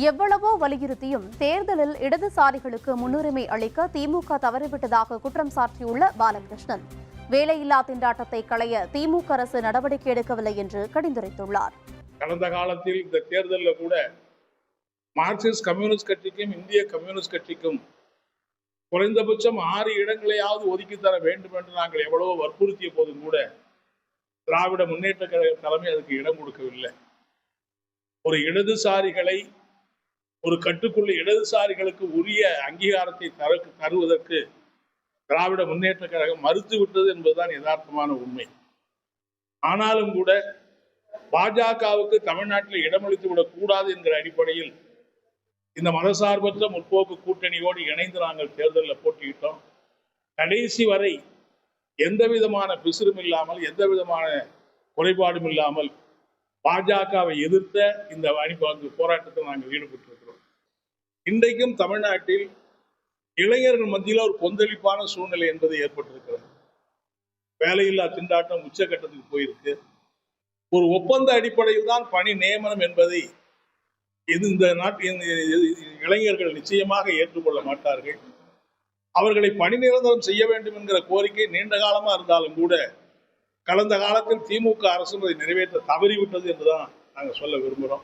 எவ்வளவோ வலியுறுத்தியும் தேர்தலில் இடதுசாரிகளுக்கு முன்னுரிமை அளிக்க திமுக தவறிவிட்டதாக குற்றம் சாட்டியுள்ள பாலகிருஷ்ணன், வேலையில்லா திண்டாட்டத்தை களைய திமுக அரசு நடவடிக்கை எடுக்கவில்லை என்று கடிந்துரைத்துள்ளார். கடந்த காலத்தில் இந்த தேர்தலில் கூட மார்க்சிஸ்ட் கம்யூனிஸ்ட் கட்சிக்கும் இந்திய கம்யூனிஸ்ட் கட்சிக்கும் குறைந்தபட்சம் 6 இடங்களையாவது ஒதுக்கி தர வேண்டும் என்று நாங்கள் எவ்வளவோ வற்புறுத்திய போதும் கூட திராவிட முன்னேற்ற கழக தலைமை அதுக்கு இடம் கொடுக்கவில்லை. ஒரு இடதுசாரிகளை ஒரு கட்டுக்குள்ள இடதுசாரிகளுக்கு உரிய அங்கீகாரத்தை தருவதற்கு திராவிட முன்னேற்ற கழகம் மறுத்துவிட்டது என்பதுதான் யதார்த்தமான உண்மை. ஆனாலும் கூட பாஜகவுக்கு தமிழ்நாட்டில் இடமளித்து விடக் கூடாது என்கிற அடிப்படையில் இந்த மதசார்பற்ற முற்போக்கு கூட்டணியோடு இணைந்து நாங்கள் தேர்தலில் போட்டியிட்டோம். கடைசி வரை எந்த விதமான பிசுறும் இல்லாமல், எந்த விதமான குறைபாடும் இல்லாமல் பாஜகவை எதிர்த்த இந்த போராட்டத்தில் நாங்கள் ஈடுபட்டிருக்கிறோம். இன்றைக்கும் தமிழ்நாட்டில் இளைஞர்கள் மத்தியில் ஒரு கொந்தளிப்பான சூழ்நிலை என்பது ஏற்பட்டிருக்கிறது. வேலையில்லா திண்டாட்டம் உச்சகட்டத்துக்கு போயிருக்கு. ஒரு ஒப்பந்த அடிப்படையில் தான் பணி நியமனம் என்பதை இந்த நாட்டின் இளைஞர்கள் நிச்சயமாக ஏற்றுக்கொள்ள மாட்டார்கள். அவர்களை பணி நிரந்தரம் செய்ய வேண்டும் என்கிற கோரிக்கை நீண்ட காலமா இருந்தாலும் கூட கடந்த காலத்தில் திமுக அரசு அதை நிறைவேற்ற தவறிவிட்டது என்றுதான் நாங்கள் சொல்ல விரும்புகிறோம்.